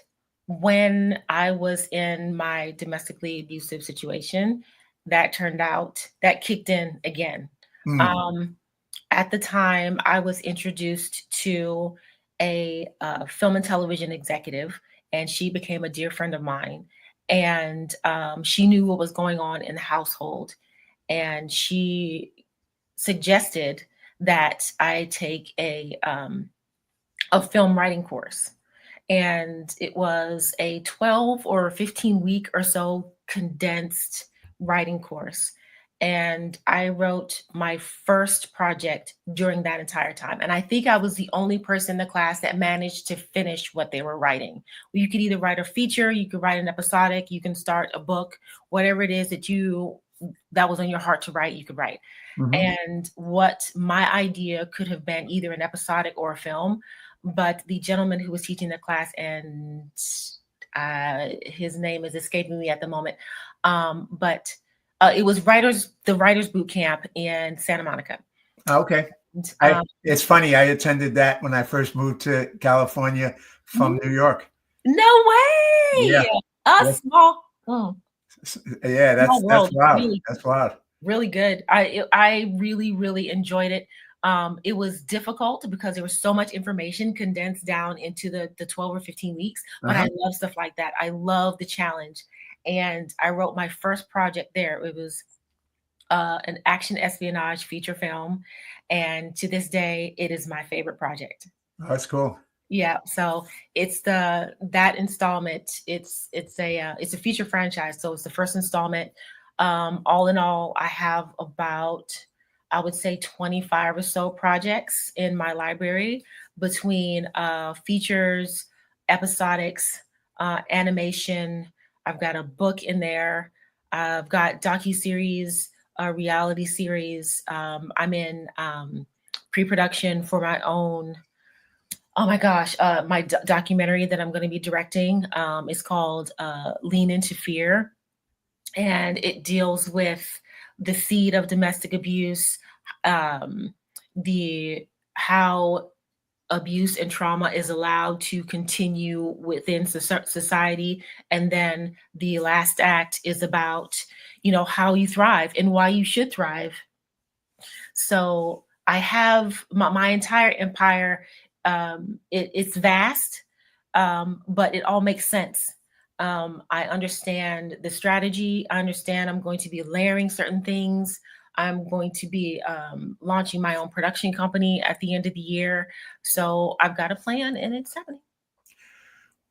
when I was in my domestically abusive situation, that kicked in again. At the time, I was introduced to a film and television executive, and she became a dear friend of mine. And she knew what was going on in the household. And she suggested that I take a film writing course. And it was a 12 or 15 week or so condensed writing course. And I wrote my first project during that entire time. And I think I was the only person in the class that managed to finish what they were writing. You could either write a feature, you could write an episodic, you can start a book, whatever it is that was on your heart to write, you could write. And what my idea could have been either an episodic or a film, but the gentleman who was teaching the class, and his name is escaping me at the moment, but it was the Writers Boot Camp in Santa Monica. Okay. It's funny. I attended that when I first moved to California from New York. No way. Yeah. Small. Yeah, that's wild. Really, that's wild. Really good. I really, really enjoyed it. It was difficult because there was so much information condensed down into the 12 or 15 weeks, but I love stuff like that. I love the challenge. And I wrote my first project there. It was an action espionage feature film. And to this day, it is my favorite project. Oh, that's cool. Yeah. So it's that installment. It's a feature franchise. So it's the first installment. All in all, I have about, I would say 25 or so projects in my library between features, episodics, animation. I've got a book in there. I've got docuseries, a reality series. I'm in pre-production for my own, oh my gosh, my documentary that I'm going to be directing. It's called Lean Into Fear. And it deals with the seed of domestic abuse, how abuse and trauma is allowed to continue within society. And then the last act is about, how you thrive and why you should thrive. So I have my entire empire. It's vast, but it all makes sense. I understand the strategy. I understand I'm going to be layering certain things. I'm going to be launching my own production company at the end of the year. So I've got a plan, and it's happening.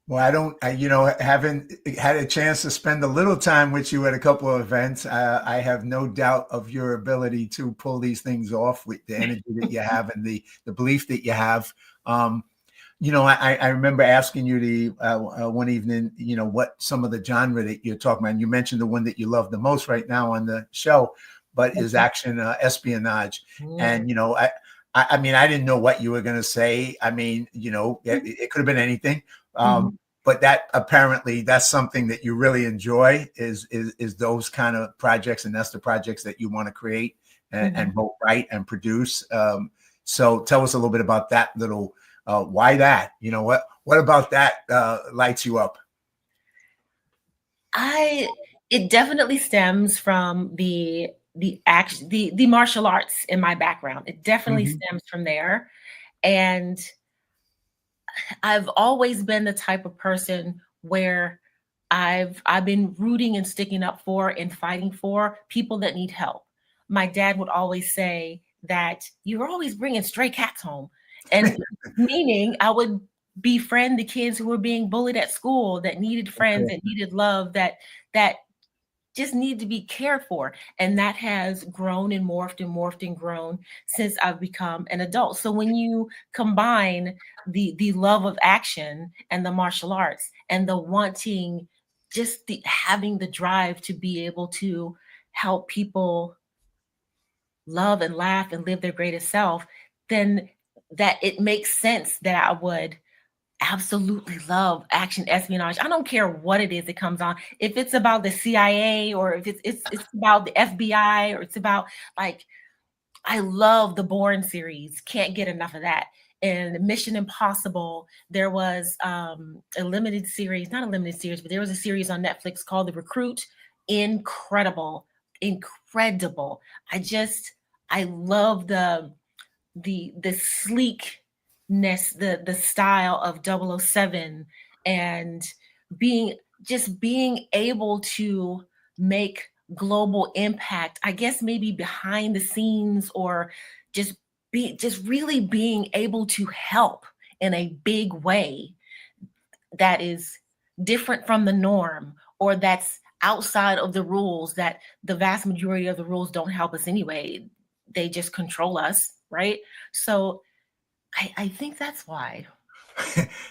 Well, haven't had a chance to spend a little time with you at a couple of events. I have no doubt of your ability to pull these things off with the energy that you have and the belief that you have. I remember asking you one evening, what some of the genre that you're talking about. And you mentioned the one that you love the most right now on the show, but is action espionage. And, I mean, I didn't know what you were going to say. I mean, you know, it could have been anything. Mhm. But that apparently that's something that you really enjoy is those kind of projects, and that's the projects that you want to create and Mhm. both write and produce. So tell us a little bit about that little why that, you know, what about that lights you up? It definitely stems from the action, the martial arts in my background. It definitely Hmm. stems from there. And I've always been the type of person where I've been rooting and sticking up for and fighting for people that need help. My dad would always say that you're always bringing stray cats home, and meaning I would befriend the kids who were being bullied at school, that needed friends, Okay. that needed love, that just need to be cared for. And that has grown and morphed and morphed and grown since I've become an adult. So when you combine the love of action and the martial arts and the wanting, just the having the drive to be able to help people love and laugh and live their greatest self, then that it makes sense that I would absolutely love action espionage. I don't care what it is that comes on. If it's about the CIA, or if it's about the FBI, or it's about, like, I love the Bourne series. Can't get enough of that. And Mission Impossible, there was a limited series, not a limited series, but there was a series on Netflix called The Recruit. Incredible, incredible. I love the sleekness, the style of 007, and being being able to make global impact, I guess maybe behind the scenes, or just really being able to help in a big way that is different from the norm, or that's outside of the rules, that the vast majority of the rules don't help us anyway. They just control us, right? So I think that's why.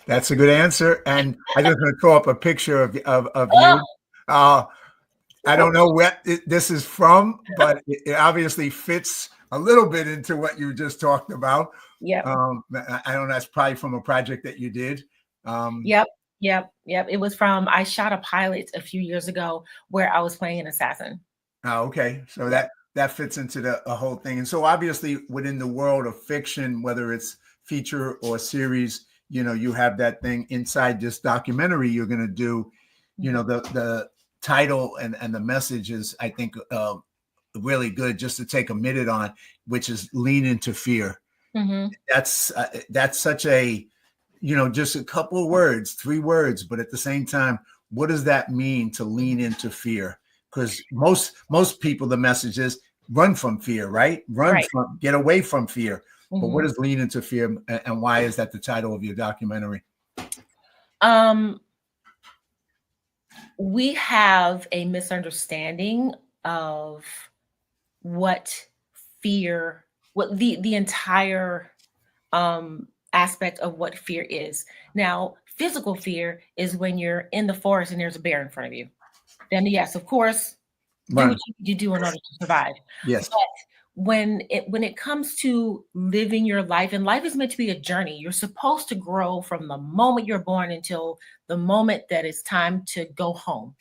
That's a good answer. And I just want to throw up a picture of Oh, you. Uh, I don't know what this is from, but it obviously fits a little bit into what you just talked about. yep, I don't know. That's probably from a project that you did. Um, yep, yep. It was from, I shot a pilot a few years ago where I was playing an assassin. okay, so Yep. that fits into the whole thing. And so obviously within the world of fiction, whether it's feature or series, you know, you have that thing inside this documentary you're going to do. You know, Mhm. the title and the message is, I think, really good just to take a minute on, which is lean into fear. Mhm. That's such a, you know, just a couple of words, 3 words, but at the same time, what does that mean to lean into fear? Because most people, the message is run from fear, right? Run Right. from, get away from fear. But what Mhm. is lean into fear, and why is that the title of your documentary? Um, we have a misunderstanding of what fear, what the entire aspect of what fear is. Now, physical fear is when you're in the forest and there's a bear in front of you. Then yes, of course, do what Run. you need to do in order to survive. Yes. But when it comes to living your life, and life is meant to be a journey. You're supposed to grow from the moment you're born until the moment that it's time to go home.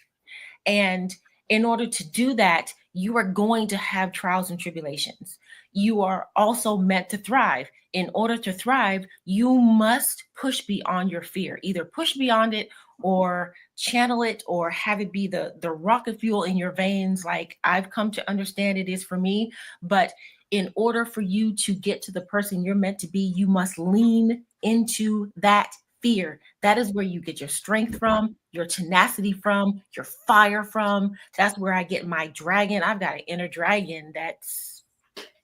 And in order to do that, you are going to have trials and tribulations. You are also meant to thrive. In order to thrive, you must push beyond your fear. Either push beyond it, or channel it, or have it be the rocket fuel in your veins, like I've come to understand it is for me. But in order for you to get to the person you're meant to be, you must lean into that fear. That is where you get your strength from, your tenacity from, your fire from. That's where I get my dragon. I've got an inner dragon that's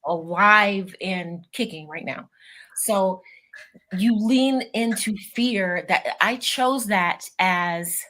alive and kicking right now. So you lean into fear. That I chose that as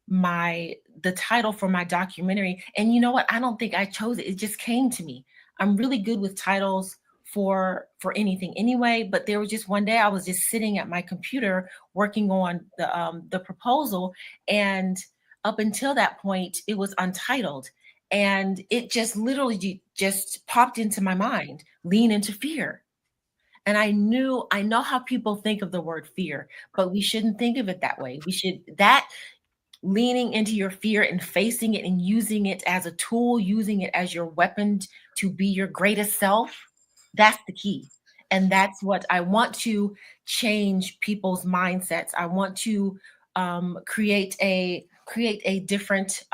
my the title for my documentary. And you know what? I don't think I chose it. It just came to me. I'm really good with titles for anything anyway, but there was just one day I was just sitting at my computer working on the proposal, and up until that point it was untitled, and it just literally just popped into my mind, lean into fear. And I know how people think of the word fear, but we shouldn't think of it that way. That leaning into your fear and facing it and using it as a tool, using it as your weapon to be your greatest self, that's the key. And that's what I want to change people's mindsets. I want to create a different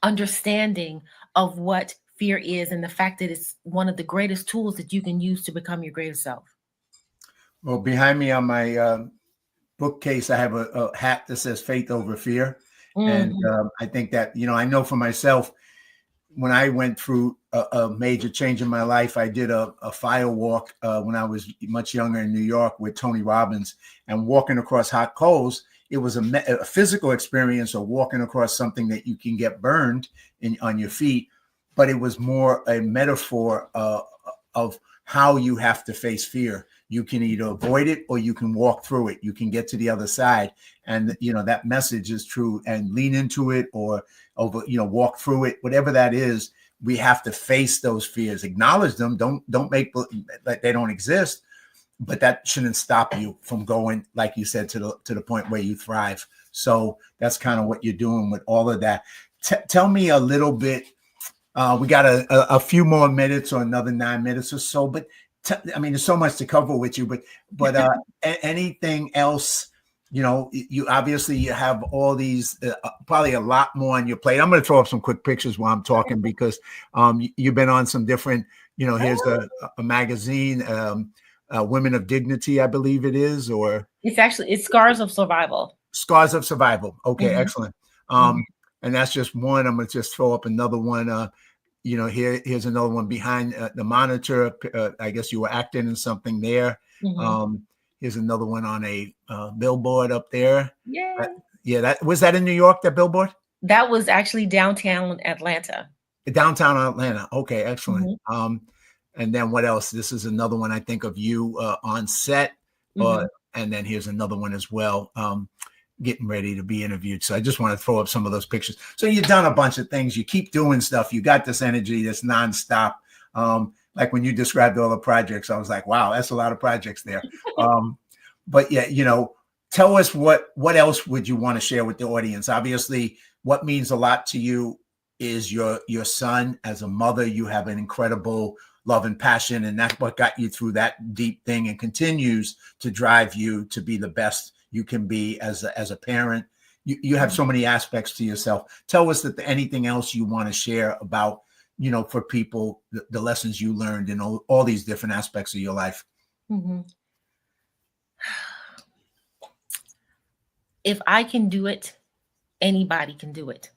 understanding of what fear is, and the fact that it's one of the greatest tools that you can use to become your greatest self. Well, behind me on my bookcase, I have a hat that says "Faith Over Fear," and I think that, I know for myself, when I went through a major change in my life, I did a fire walk when I was much younger in New York with Tony Robbins, and walking across hot coals. It was a physical experience of walking across something that you can get burned on your feet, but it was more a metaphor of how you have to face fear. You can either avoid it or you can walk through it. You can get to the other side. And, that message is true, and lean into it or walk through it, whatever that is. We have to face those fears, acknowledge them. Don't make like they don't exist, but that shouldn't stop you from going, like you said, to the point where you thrive. So that's kind of what you're doing with all of that. Tell me a little bit. We got a few more minutes, or another 9 minutes or so, but there's so much to cover with you, but anything else? You obviously you have all these, probably a lot more on your plate. I'm going to throw up some quick pictures while I'm talking, because you've been on some different, here's a magazine, Women of Dignity, I believe it is, or it's Scars of Survival. Scars of Survival. Okay, excellent. And that's just one. I'm going to just throw up another one. Here's another one behind the monitor. I guess you were acting in something there. Here's another one on a billboard up there. Yeah. Was that in New York, that billboard? That was actually downtown Atlanta. Downtown Atlanta. Okay, excellent. And then what else? This is another one, I think, of you on set. And then here's another one as well, getting ready to be interviewed. So I just want to throw up some of those pictures. So you've done a bunch of things. You keep doing stuff. You got this energy that's nonstop. Like when you described all the projects, I was like, wow, that's a lot of projects there. But yeah, tell us what else would you want to share with the audience? Obviously, what means a lot to you is your son. As a mother, you have an incredible love and passion, and that's what got you through that deep thing and continues to drive you to be the best you can be as a parent. You have so many aspects to yourself. Tell us that anything else you want to share about, for people, the lessons you learned in all these different aspects of your life. If I can do it, anybody can do it.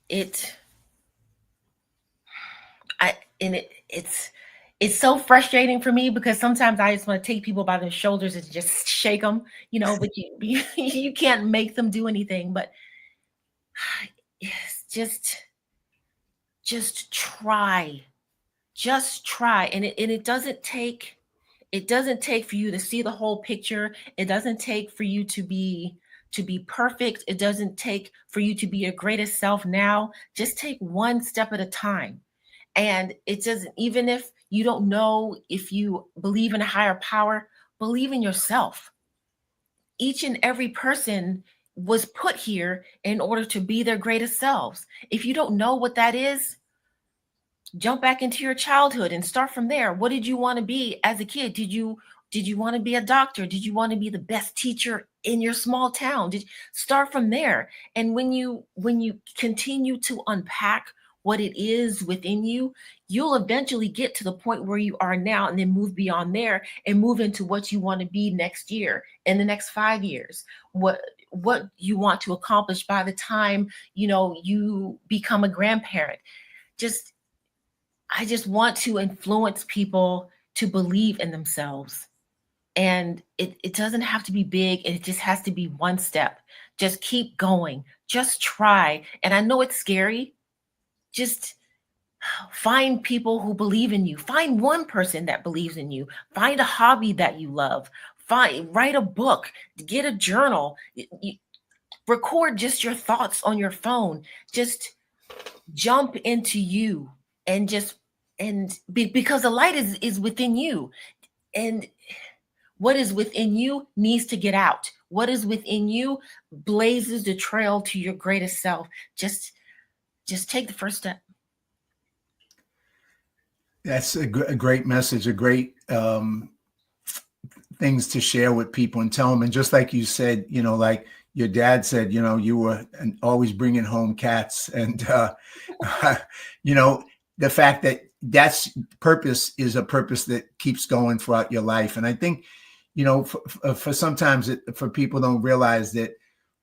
It's so frustrating for me, because sometimes I just want to take people by their shoulders and just shake them, but you can't make them do anything. But it's just try, and it doesn't take for you to see the whole picture. It doesn't take for you to be perfect. It doesn't take for you to be your greatest self now. Just take one step at a time. And it doesn't, even if you don't know if you believe in a higher power, believe in yourself. Each and every person was put here in order to be their greatest selves. If you don't know what that is, jump back into your childhood and start from there. What did you want to be as a kid? Did you want to be a doctor? Did you want to be the best teacher in your small town? Start from there. And when you continue to unpack what it is within you, you'll eventually get to the point where you are now, and then move beyond there and move into what you want to be next year, in the next 5 years, what you want to accomplish by the time, you become a grandparent. I just want to influence people to believe in themselves. And it doesn't have to be big. It just has to be one step. Just keep going. Just try. And I know it's scary. Just find people who believe in you. Find one person that believes in you. Find a hobby that you love. Write a book. Get a journal. Record just your thoughts on your phone. Just jump into you. and just because the light is within you, and what is within you needs to get out. What is within you blazes the trail to your greatest self. Just take the first step. That's a great message, a great things to share with people and tell them. And just like you said, like your dad said, you were always bringing home cats, and the fact that that's purpose is a purpose that keeps going throughout your life. And I think, for sometimes for people don't realize that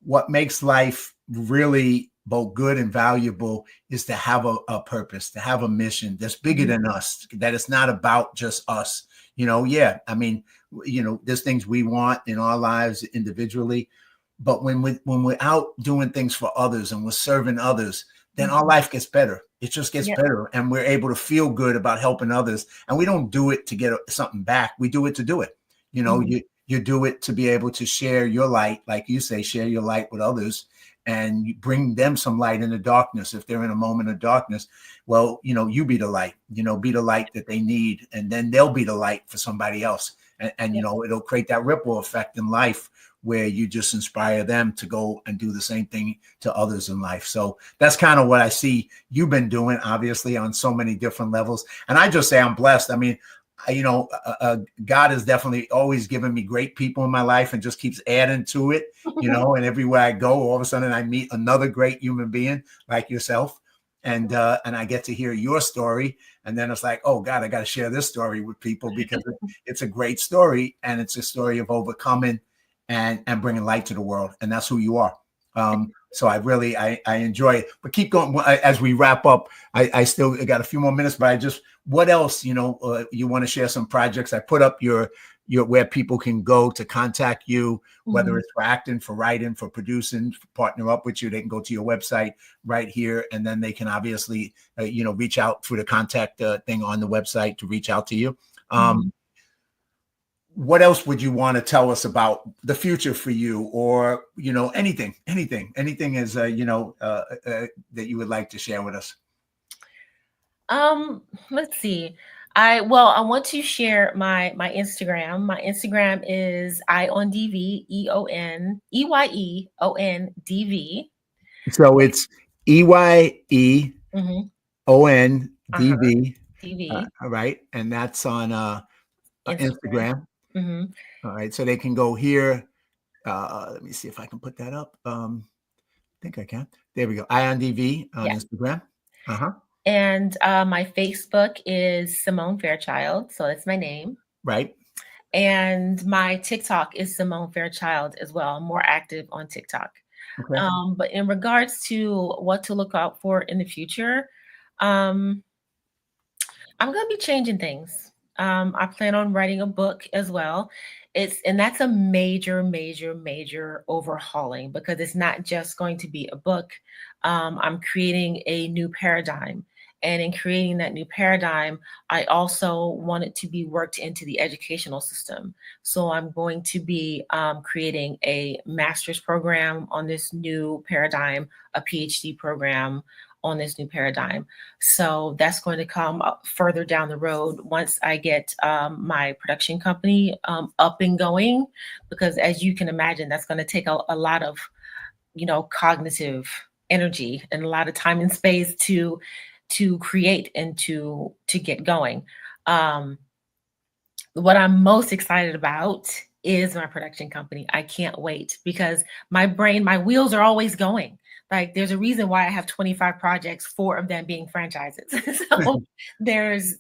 what makes life really both good and valuable is to have a purpose, to have a mission that's bigger than us, that it's not about just us. Yeah, I mean, there's things we want in our lives individually, but when we're out doing things for others and we're serving others, then our life gets better. It just gets better, and we're able to feel good about helping others. And we don't do it to get something back. We do it to do it. You do it to be able to share your light, like you say, share your light with others, and you bring them some light in the darkness. If they're in a moment of darkness, well, you be the light, be the light that they need, and then they'll be the light for somebody else. And it'll create that ripple effect in life where you just inspire them to go and do the same thing to others in life. So that's kind of what I see you've been doing, obviously, on so many different levels. And I just say I'm blessed. I mean, God has definitely always given me great people in my life and just keeps adding to it, and everywhere I go, all of a sudden I meet another great human being like yourself. And I get to hear your story. And then it's like, oh God, I got to share this story with people because it's a great story. And it's a story of overcoming and bringing light to the world. And that's who you are. So I enjoy it, but keep going as we wrap up. I still got a few more minutes, but what else, you want to share some projects? I put up your where people can go to contact you, whether it's for acting, for writing, for producing, for partner up with you. They can go to your website right here, and then they can obviously, reach out through the contact thing on the website to reach out to you. What else would you want to tell us about the future for you, or, anything is, that you would like to share with us? Let's see. I want to share my Instagram. My Instagram is IONDV, EYEONDV. So it's EYEONDV. DV. All right. And that's on Instagram. All right. So they can go here. Let me see if I can put that up. I think I can. There we go. IONDV on Instagram. And my Facebook is Symone Fairchild. So that's my name. Right. And my TikTok is Symone Fairchild as well. I'm more active on TikTok. Okay. But in regards to what to look out for in the future, I'm going to be changing things. I plan on writing a book as well. And that's a major, major, major overhauling, because it's not just going to be a book. I'm creating a new paradigm. And in creating that new paradigm, I also want it to be worked into the educational system. So I'm going to be creating a master's program on this new paradigm, a PhD program on this new paradigm. So that's going to come up further down the road once I get my production company up and going, because as you can imagine, that's going to take a lot of, cognitive energy and a lot of time and space to create and to get going. What I'm most excited about is my production company. I can't wait, because my wheels are always going. Like, there's a reason why I have 25 projects, 4 of them being franchises. So there's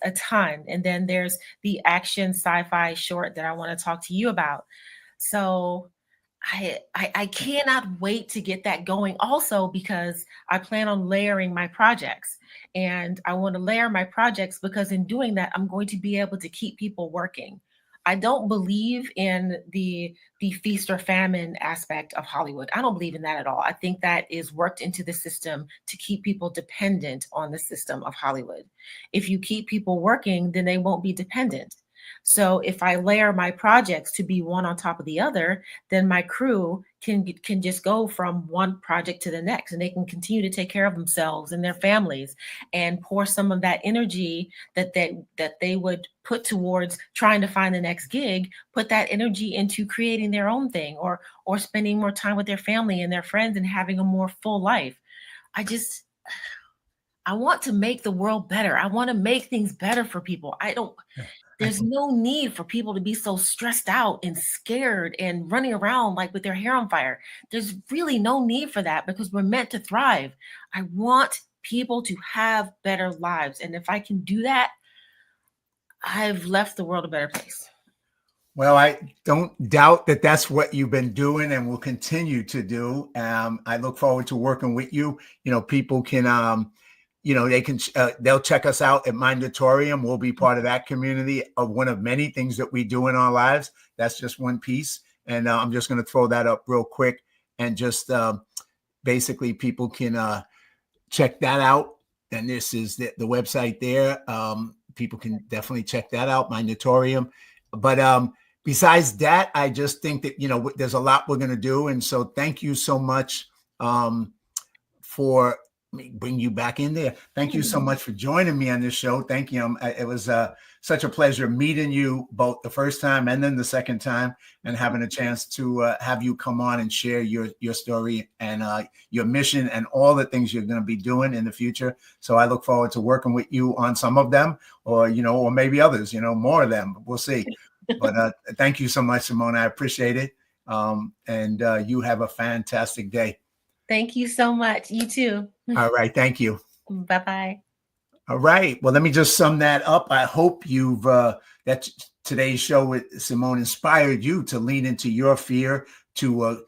a ton. And then there's the action sci-fi short that I want to talk to you about. So I cannot wait to get that going, also because I plan on layering my projects. And I want to layer my projects because in doing that, I'm going to be able to keep people working. I don't believe in the feast or famine aspect of Hollywood. I don't believe in that at all. I think that is worked into the system to keep people dependent on the system of Hollywood. If you keep people working, then they won't be dependent. So if I layer my projects to be one on top of the other, then my crew can just go from one project to the next, and they can continue to take care of themselves and their families, and pour some of that energy that they would put towards trying to find the next gig, put that energy into creating their own thing, or spending more time with their family and their friends and having a more full life. I want to make the world better. I want to make things better for people. There's no need for people to be so stressed out and scared and running around like with their hair on fire. There's really no need for that, because we're meant to thrive. I want people to have better lives. And if I can do that, I've left the world a better place. Well, I don't doubt that that's what you've been doing and will continue to do. I look forward to working with you. People can, they'll check us out at Mindatorium. We'll be part of that community of one of many things that we do in our lives. That's just one piece. And I'm just going to throw that up real quick, and just basically people can check that out. And this is the website there. People can definitely check that out, Mindatorium. But besides that, I just think that, there's a lot we're going to do. And so thank you so much for bring you back in there. Thank you so much for joining me on this show. Thank you. It was such a pleasure meeting you both the first time and then the second time, and having a chance to have you come on and share your story and your mission and all the things you're going to be doing in the future. So I look forward to working with you on some of them, or maybe others, more of them. We'll see. But thank you so much, Symone. I appreciate it. And you have a fantastic day. Thank you so much. You too. All right. Thank you. Bye-bye. All right. Well, let me just sum that up. I hope that today's show with Symone inspired you to lean into your fear, to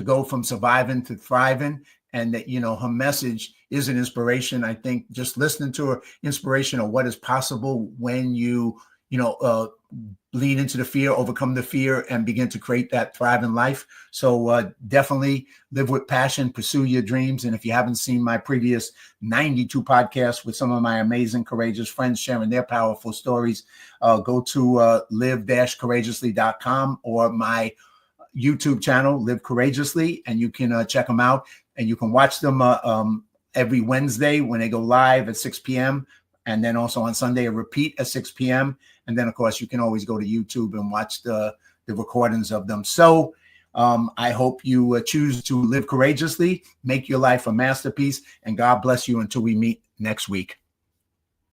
go from surviving to thriving, and that, her message is an inspiration. I think just listening to her inspiration of what is possible when you lean into the fear, overcome the fear, and begin to create that thriving life. So definitely live with passion, pursue your dreams. And if you haven't seen my previous 92 podcasts with some of my amazing, courageous friends sharing their powerful stories, go to live-courageously.com or my YouTube channel, Live Courageously, and you can check them out. And you can watch them every Wednesday when they go live at 6 p.m. And then also on Sunday, a repeat at 6 p.m. And then, of course, you can always go to YouTube and watch the recordings of them. So I hope you choose to live courageously, make your life a masterpiece, and God bless you until we meet next week.